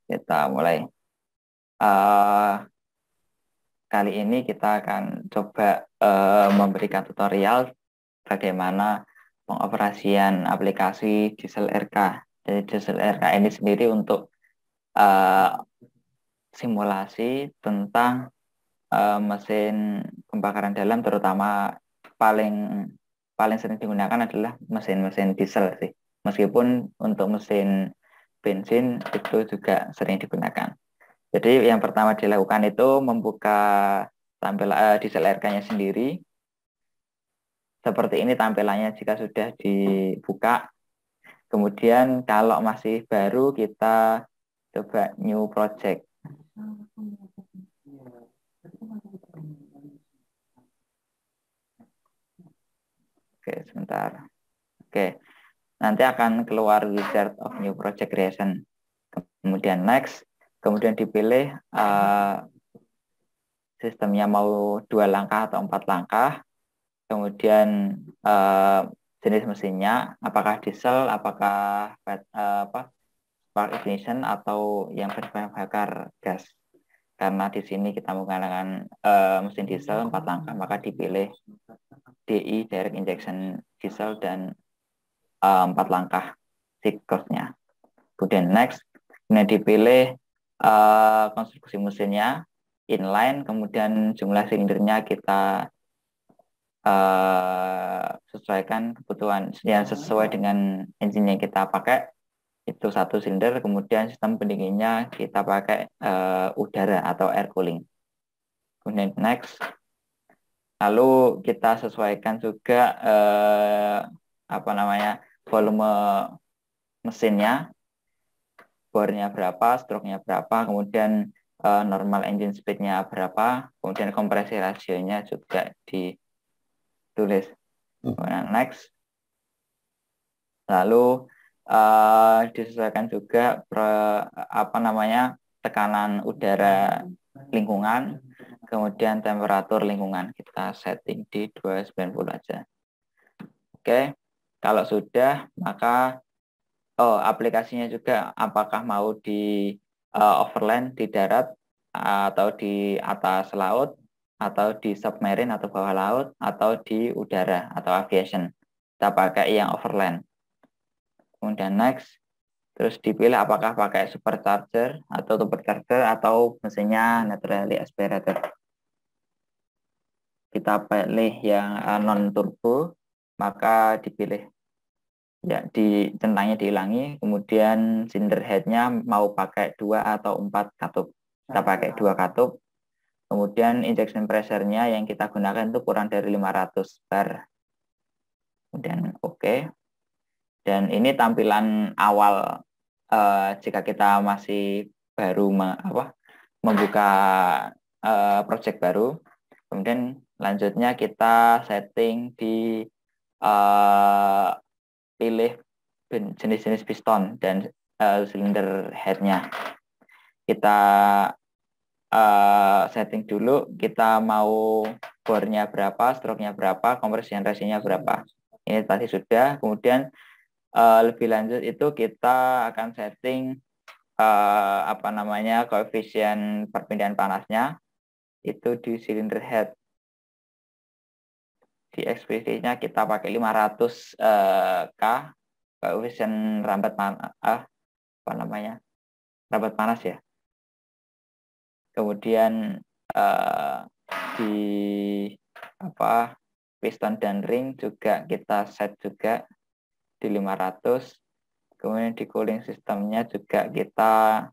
kita mulai. Eh, Kali ini kita akan coba memberikan tutorial bagaimana pengoperasian aplikasi Diesel RK. Jadi Diesel RK ini sendiri untuk eh, simulasi tentang mesin pembakaran dalam, terutama paling paling sering digunakan adalah mesin-mesin diesel sih. Meskipun untuk mesin bensin itu juga sering digunakan. Jadi yang pertama dilakukan itu membuka diesel RK-nya sendiri. Seperti ini tampilannya jika sudah dibuka. Kemudian kalau masih baru kita coba new project. Oke, sebentar. Oke, nanti akan keluar wizard of new project creation. Kemudian next, kemudian dipilih sistemnya mau 2 langkah atau 4 langkah. Kemudian jenis mesinnya, apakah diesel, apakah spark ignition atau yang berbahan bakar gas. Karena di sini kita menggunakan mesin diesel 4 langkah, maka dipilih DI direct injection diesel dan 4 langkah siklusnya. Kemudian next, kemudian dipilih konstruksi mesinnya inline, kemudian jumlah silindernya kita sesuaikan kebutuhan yang sesuai dengan engine yang kita pakai, itu 1 silinder. Kemudian sistem pendinginnya kita pakai udara atau air cooling. Kemudian next, lalu kita sesuaikan juga volume mesinnya, bornya berapa, stroke-nya berapa, kemudian normal engine speed-nya berapa, kemudian kompresi rasionya juga ditulis. Kemudian next, lalu disesuaikan juga tekanan udara lingkungan, kemudian temperatur lingkungan kita setting di 290 aja. Oke, kalau sudah maka aplikasinya juga apakah mau di overland di darat atau di atas laut atau di submarine atau bawah laut atau di udara atau aviation. Kita pakai yang overland. Kemudian next, terus dipilih apakah pakai supercharger atau turbocharger atau mesinnya naturally aspirated. Kita pilih yang non turbo, maka dipilih ya di centangnya dihilangi, kemudian cylinder headnya mau pakai 2 atau 4 katup, kita pakai 2 katup. Kemudian injection pressure-nya yang kita gunakan itu kurang dari 500 bar. Kemudian oke. Dan ini tampilan awal jika kita masih baru membuka project baru. Kemudian lanjutnya kita setting di pilih jenis-jenis piston dan silinder headnya. Kita setting dulu, kita mau bornya berapa, stroke-nya berapa, compression ratio-nya berapa. Ini tadi sudah. Kemudian lebih lanjut itu kita akan setting koefisien perpindahan panasnya itu di cylinder head. Di XPC-nya kita pakai 500 K, koefisien rambat rambat panas ya. Kemudian di piston dan ring juga kita set juga di 500. Kemudian di cooling sistemnya juga kita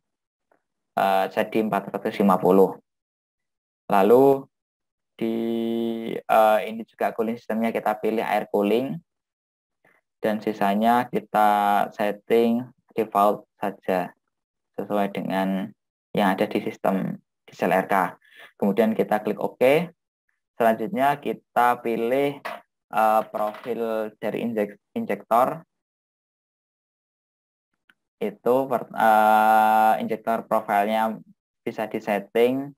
set di 450. Lalu di ini juga cooling sistemnya kita pilih air cooling, dan sisanya kita setting default saja sesuai dengan yang ada di sistem diesel RK. Kemudian kita klik OK. Selanjutnya kita pilih profil dari injektor. Itu injektor profilnya bisa disetting,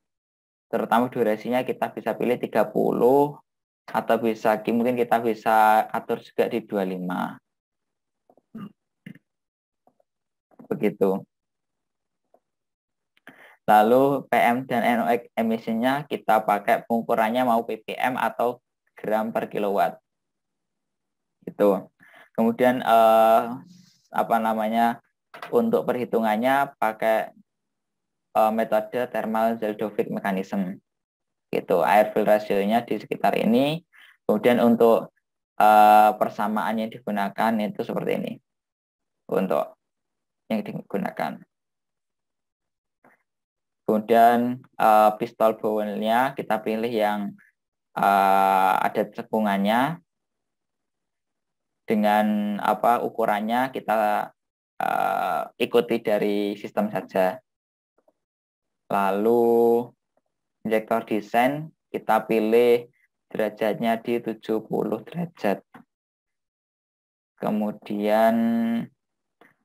terutama durasinya kita bisa pilih 30 atau mungkin kita bisa atur juga di 25. Begitu. Lalu PM dan NOx emisinya kita pakai pengukurannya mau ppm atau gram per kilowatt. Itu. Kemudian apa namanya, untuk perhitungannya pakai metode thermal Zeldovik mechanism. Gitu. Air fill ratio-nya di sekitar ini. Kemudian untuk persamaan yang digunakan itu seperti ini. Untuk yang digunakan. Kemudian pistol bowel-nya kita pilih yang ada cekungannya, dengan apa ukurannya kita ikuti dari sistem saja. Lalu injektor desain kita pilih derajatnya di 70 derajat. Kemudian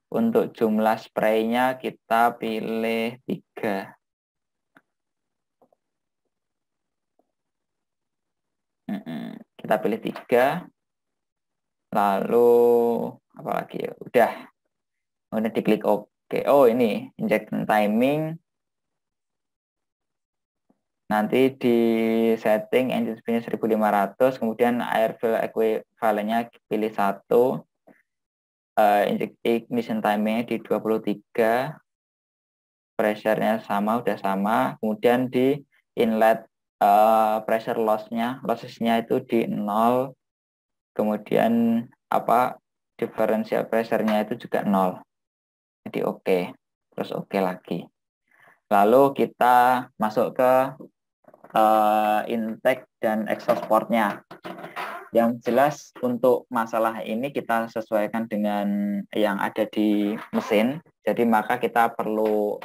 untuk jumlah spraynya kita pilih 3. Kita pilih 3. Lalu apa lagi ya? Udah. Kemudian diklik OK. Oh, ini injection timing. Nanti di setting engine speed 1500, kemudian air fill equivalentnya pilih 1, ignition timing di 23, pressure-nya sama, udah sama, kemudian di inlet pressure loss-nya itu di 0, kemudian apa differential pressure-nya itu juga 0. Jadi oke. Terus oke lagi. Lalu kita masuk ke intake dan exhaust port-nya. Yang jelas untuk masalah ini kita sesuaikan dengan yang ada di mesin. Jadi maka kita perlu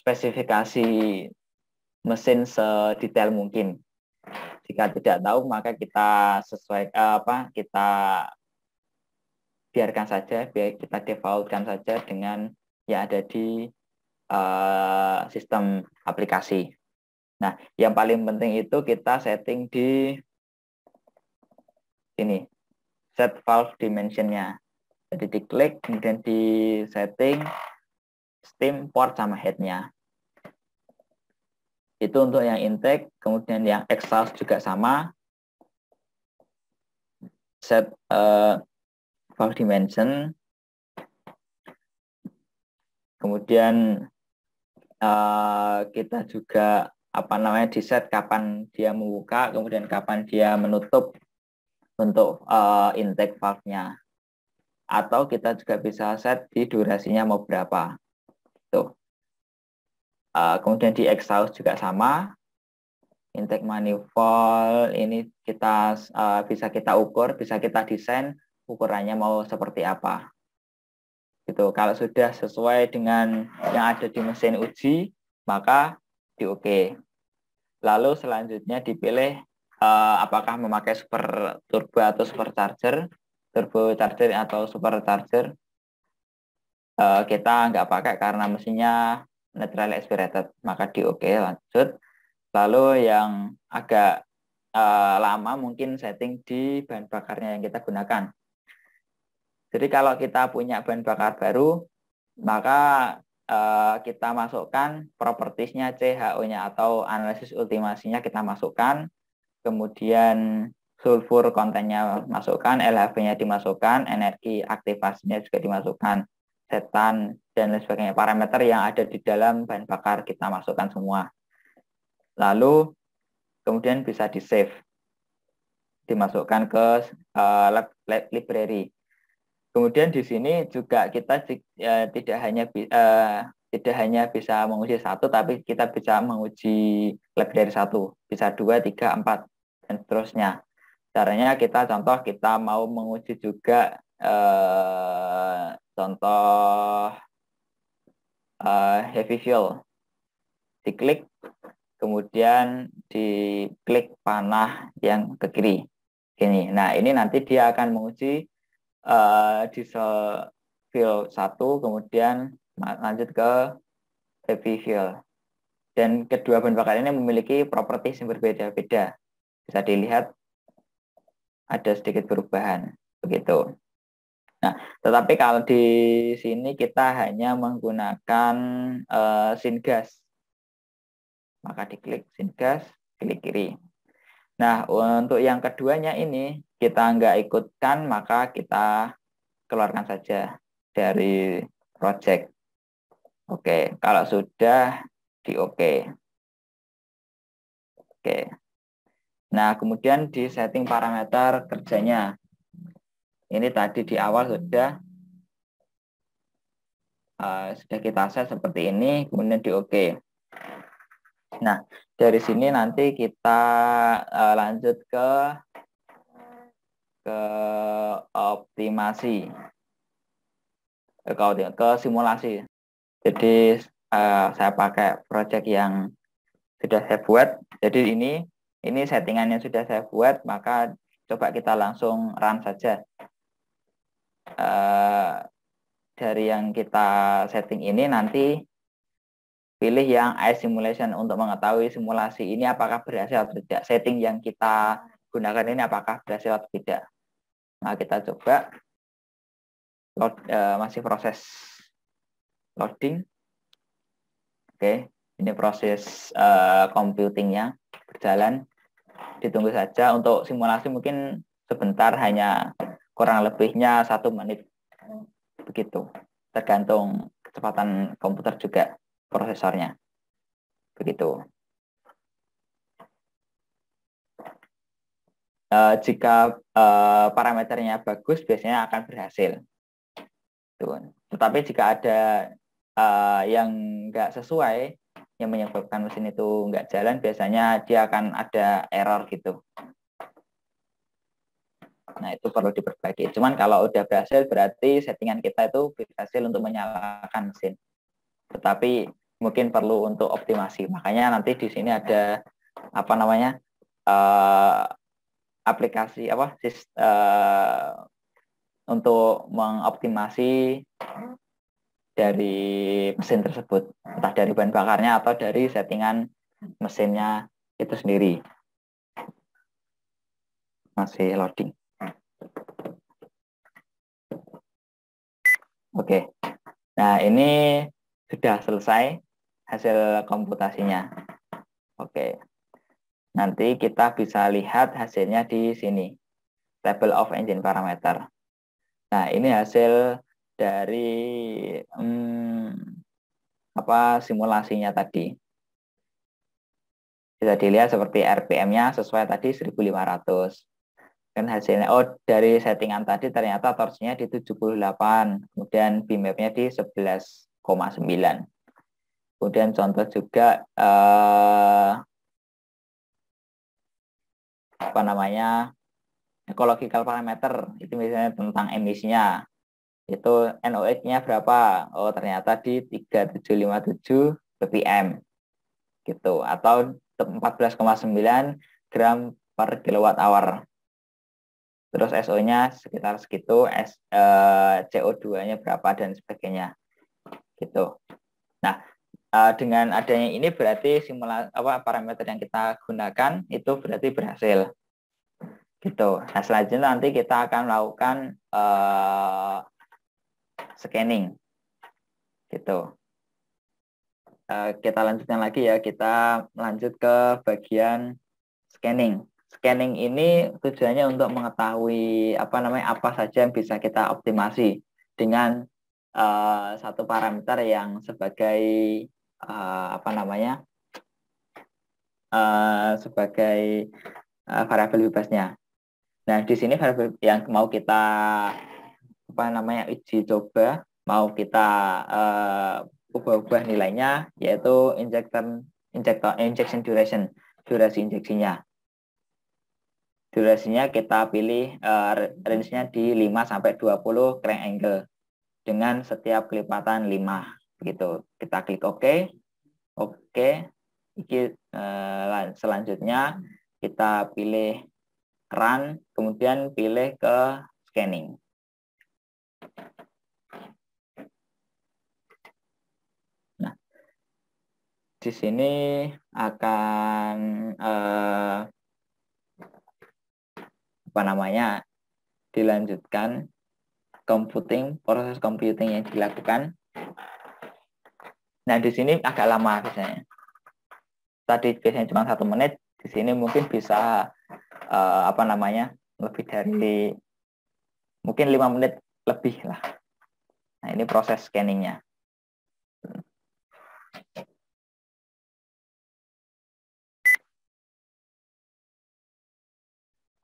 spesifikasi mesin sedetail mungkin. Jika tidak tahu maka kita kita biarkan saja, kita defaultkan saja dengan yang ada di sistem aplikasi. Nah, yang paling penting itu kita setting di ini, set valve dimensionnya. Jadi diklik, kemudian di setting steam port sama headnya. Itu untuk yang intake, kemudian yang exhaust juga sama. Set valve dimension. Kemudian kita juga di set kapan dia membuka, kemudian kapan dia menutup untuk intake valve-nya. Atau kita juga bisa set di durasinya mau berapa. Tuh. Kemudian di exhaust juga sama. Intake manifold ini kita bisa kita ukur, bisa kita desain ukurannya mau seperti apa. Gitu. Kalau sudah sesuai dengan yang ada di mesin uji, maka di OK. Lalu selanjutnya dipilih apakah memakai super turbo atau supercharger, turbo charger atau supercharger. Kita nggak pakai karena mesinnya neutral aspirated, maka di OK lanjut. Lalu yang agak lama mungkin setting di bahan bakarnya yang kita gunakan. Jadi kalau kita punya bahan bakar baru, maka kita masukkan propertiesnya CHO-nya atau analisis ultimasinya kita masukkan, kemudian sulfur kontennya masukkan, LHV-nya dimasukkan, energi aktivasinya juga dimasukkan, setan, dan lain sebagainya. Parameter yang ada di dalam bahan bakar kita masukkan semua. Lalu kemudian bisa di-save, dimasukkan ke lab library. Kemudian di sini juga kita tidak hanya bisa menguji 1, tapi kita bisa menguji lebih dari 1, bisa 2, 3, 4, dan seterusnya. Caranya contoh kita mau menguji juga contoh heavy fuel. Diklik, kemudian diklik panah yang ke kiri. Gini. Nah, ini nanti dia akan menguji diesel fuel 1, kemudian lanjut ke heavy fuel. Dan kedua bahan bakar ini memiliki properti yang berbeda-beda. Bisa dilihat ada sedikit perubahan. Begitu. Nah, tetapi kalau di sini kita hanya menggunakan syngas. maka diklik Syngas, klik kiri. Nah, untuk yang keduanya ini kita nggak ikutkan, maka kita keluarkan saja dari project. Oke, kalau sudah di oke. Oke. Nah, kemudian di setting parameter kerjanya. Ini tadi di awal sudah kita set seperti ini, kemudian di oke. Nah, dari sini nanti kita lanjut ke optimasi, ke simulasi. Jadi saya pakai project yang sudah saya buat. Jadi ini settingannya sudah saya buat, maka coba kita langsung run saja. Dari yang kita setting ini nanti pilih yang iSimulation untuk mengetahui simulasi ini apakah berhasil atau tidak. Setting yang kita gunakan ini apakah berhasil atau tidak. Nah, kita coba masih proses loading. Oke, ini proses computingnya berjalan. Ditunggu saja. Untuk simulasi mungkin sebentar, hanya kurang lebihnya 1 menit. Begitu. Tergantung kecepatan komputer juga, prosesornya. Begitu. Jika parameternya bagus, biasanya akan berhasil. Tuh. Tetapi jika ada yang nggak sesuai, yang menyebabkan mesin itu nggak jalan, biasanya dia akan ada error gitu. Nah, itu perlu diperbaiki. Cuman kalau udah berhasil, berarti settingan kita itu berhasil untuk menyalakan mesin. Tetapi mungkin perlu untuk optimasi. Makanya nanti di sini ada apa namanya aplikasi untuk mengoptimasi dari mesin tersebut, entah dari bahan bakarnya atau dari settingan mesinnya itu sendiri. Masih loading. Oke. Nah, ini sudah selesai hasil komputasinya. Oke. Nanti kita bisa lihat hasilnya di sini. Table of engine parameter. Nah, ini hasil dari simulasinya tadi. Bisa dilihat seperti RPM-nya sesuai tadi 1500. Kan hasilnya, dari settingan tadi ternyata torsinya di 78, kemudian Bmap-nya di 11,9. Kemudian contoh juga ecological parameter, itu misalnya tentang emisinya. Itu NOx-nya berapa? Ternyata di 3757 ppm. Gitu, atau 14,9 gram per kilowatt hour. Terus SO-nya sekitar segitu, CO2-nya berapa dan sebagainya. Gitu. Nah, dengan adanya ini berarti parameter yang kita gunakan itu berarti berhasil. Gitu. Nah, selanjutnya nanti kita akan melakukan scanning. Gitu. Kita lanjutkan lagi ya, kita lanjut ke bagian scanning. Scanning ini tujuannya untuk mengetahui apa saja yang bisa kita optimasi dengan satu parameter yang sebagai sebagai variabel bebasnya. Nah, di sini variabel yang mau kita uji coba, mau kita ubah-ubah nilainya, yaitu injection duration, durasi injeksinya. Durasinya kita pilih range-nya di 5-20 crank angle dengan setiap kelipatan 5 gitu. Kita klik OK. Oke. Selanjutnya kita pilih run, kemudian pilih ke scanning. Nah, di sini akan dilanjutkan proses computing yang dilakukan. Nah, di sini agak lama biasanya. tadi biasanya cuma 1 menit, di sini mungkin bisa lebih dari mungkin 5 menit lebih lah. Nah, ini proses scanningnya.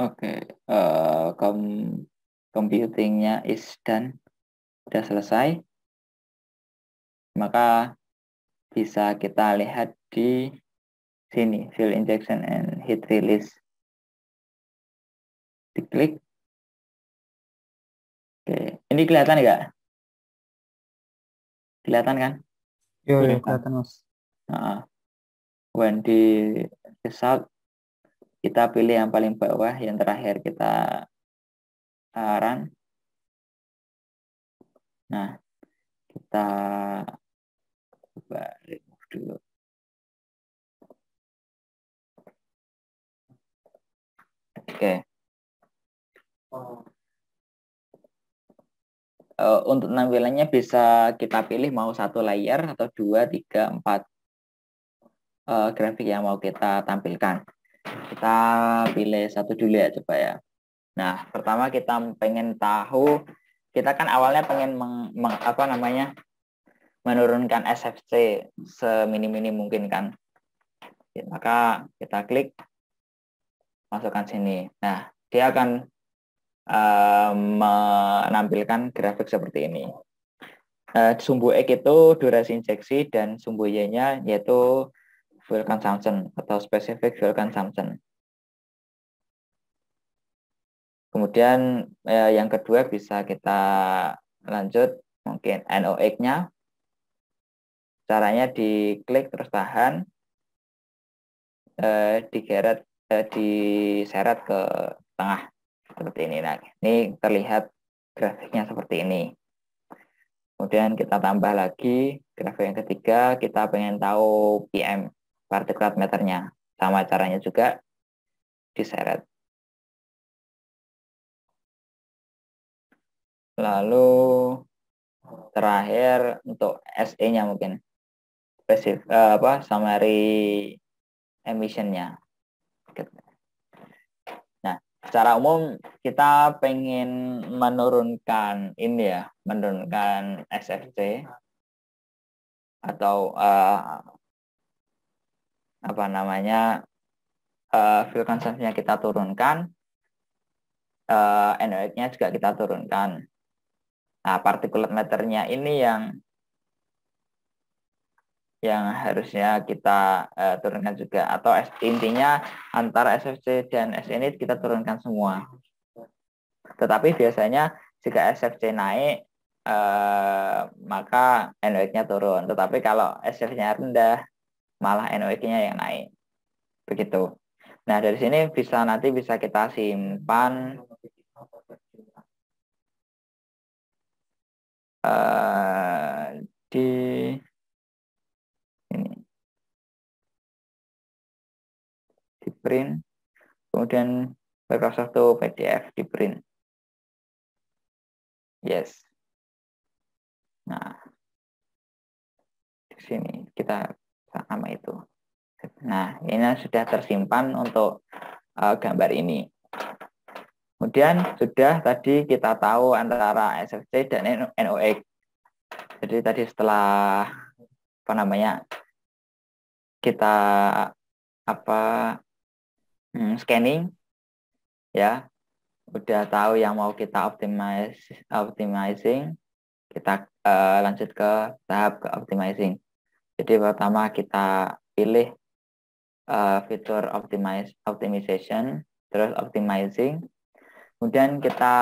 Oke, computingnya is done, sudah selesai. Maka bisa kita lihat di sini, fuel injection and heat release. Diklik. Oke, ini kelihatan nggak? Kelihatan kan? Iya, kelihatan Mas. Nah, when di result, kita pilih yang paling bawah, yang terakhir kita run. Nah, kita coba remove dulu. Oke. Untuk tampilannya bisa kita pilih mau 1 layer atau 2, 3, 4 grafik yang mau kita tampilkan. Kita pilih 1 dulu ya coba ya. Nah, pertama kita pengen tahu, kita kan awalnya pengen menurunkan SFC seminim-minim mungkin kan. Maka kita klik, masukkan sini. Nah, dia akan menampilkan grafik seperti ini. Sumbu X itu durasi injeksi dan sumbu Y-nya yaitu fuel consumption atau specific fuel consumption. Kemudian yang kedua bisa kita lanjut mungkin NOx-nya. Caranya diklik terus tahan, diseret ke tengah seperti ini. Nah, ini terlihat grafiknya seperti ini. Kemudian kita tambah lagi grafik yang ketiga, kita pengen tahu PM, particulate meternya. Sama caranya juga diseret. Lalu terakhir untuk SE-nya mungkin summary emission-nya. Nah, secara umum kita pengen menurunkan SFC atau fuel consumption-nya kita turunkan, NOx-nya juga kita turunkan. Nah, particulate matter-nya ini yang harusnya kita turunkan juga, atau intinya antara SFC dan SE ini kita turunkan semua. Tetapi biasanya jika SFC naik maka NOx-nya turun. Tetapi kalau SFC-nya rendah malah NOx-nya yang naik. Begitu. Nah, dari sini nanti bisa kita simpan di ini, di print, kemudian Microsoft to PDF di print. Yes. Nah, di sini kita nama itu. Nah, ini sudah tersimpan untuk gambar ini. Kemudian sudah tadi kita tahu antara SFC dan NOx. Jadi tadi setelah kita scanning ya, udah tahu yang mau kita optimizing, kita lanjut ke tahap optimizing. Jadi pertama kita pilih fitur optimization, terus optimizing. Kemudian kita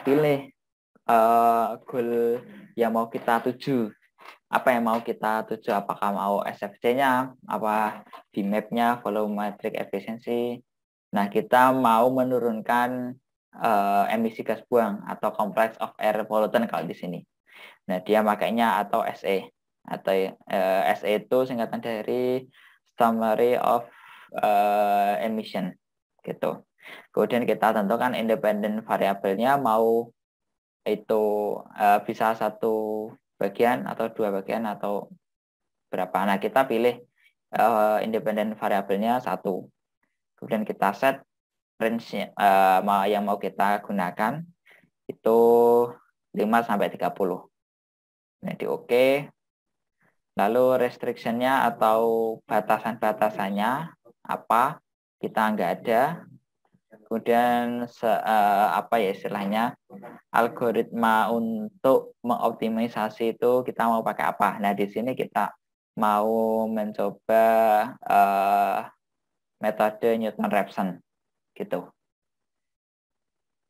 pilih goal yang mau kita tuju. Apa yang mau kita tuju? Apakah mau SFC-nya, apa Vmap-nya, volumetric efficiency. Nah, kita mau menurunkan emisi gas buang atau complex of air pollutant kalau di sini. Nah, dia makanya atau SE. Atau SE itu singkatan dari summary of emission gitu. Kemudian kita tentukan independent variabelnya mau itu bisa 1 bagian atau 2 bagian atau berapa. Nah, kita pilih independen variabelnya 1. Kemudian kita set range yang mau kita gunakan itu 5 sampai 30. Nah, di oke. Lalu restriction-nya atau batasan-batasannya apa? Kita nggak ada. Kemudian apa ya istilahnya? Algoritma untuk mengoptimisasi itu kita mau pakai apa? Nah, di sini kita mau mencoba metode Newton-Raphson gitu.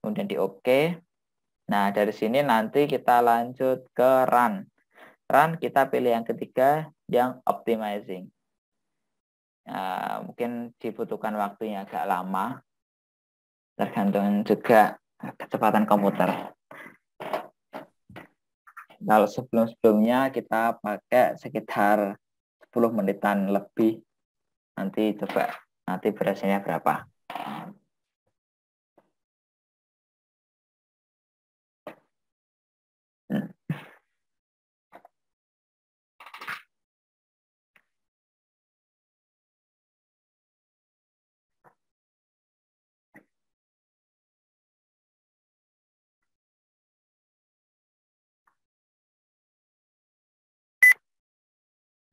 Kemudian di oke. Nah, dari sini nanti kita lanjut ke run. Run kita pilih yang ketiga, yang optimizing. Mungkin dibutuhkan waktunya agak lama, tergantung juga kecepatan komputer. Kalau sebelum-sebelumnya kita pakai sekitar 10 menitan lebih. Nanti coba, nanti berhasilnya berapa.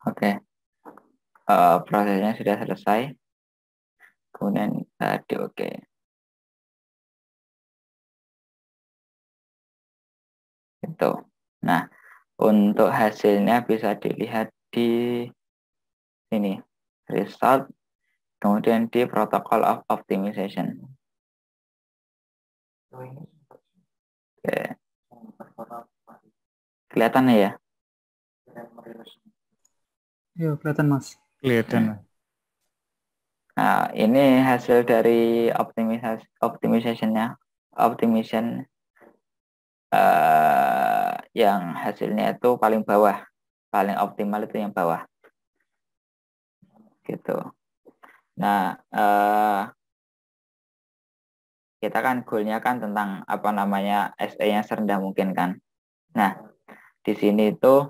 Oke, prosesnya sudah selesai. Kemudian di oke. Itu. Nah, untuk hasilnya bisa dilihat di sini, result, kemudian di protocol of optimization. Oke. Kelihatan ya? Iya, kelihatan Mas. Kelihatan. Nah, ini hasil dari optimization-nya. Optimization yang hasilnya itu paling bawah. Paling optimal itu yang bawah. Gitu. Nah, kita kan goalnya kan tentang apa namanya SE yang serendah mungkin kan. Nah, di sini itu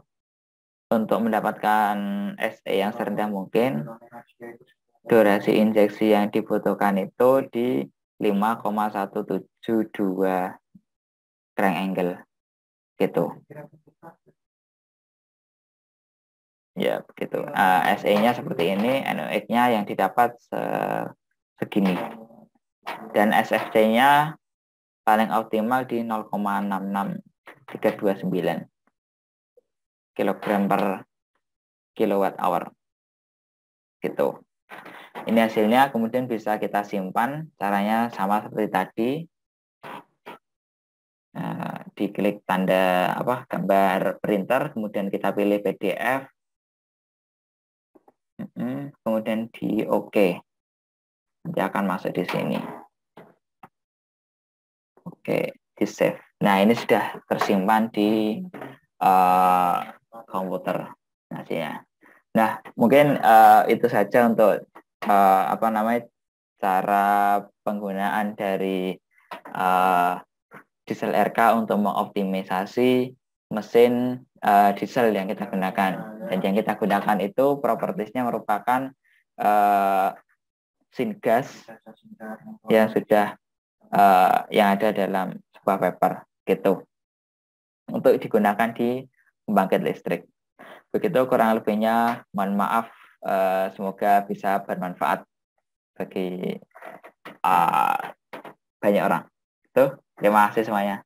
untuk mendapatkan SE yang serendah mungkin, durasi injeksi yang dibutuhkan itu di 5,172 crank angle gitu. Ya, begitu. SE-nya seperti ini, NOx-nya yang didapat segini. Dan SFC-nya paling optimal di 0,66329 kilogram per kilowatt hour. Gitu. Ini hasilnya, kemudian bisa kita simpan. Caranya sama seperti tadi. Diklik tanda gambar printer, kemudian kita pilih PDF. Kemudian di oke. Nanti akan masuk di sini. Oke, di save. Nah, ini sudah tersimpan di komputer hasilnya. Nah, mungkin itu saja untuk cara penggunaan dari diesel RK untuk mengoptimisasi mesin diesel yang kita gunakan. Dan yang kita gunakan itu propertiesnya merupakan syngas yang sudah yang ada dalam sebuah paper gitu untuk digunakan di pembangkit listrik. Begitu kurang lebihnya, mohon maaf, semoga bisa bermanfaat bagi banyak orang. Terima kasih semuanya.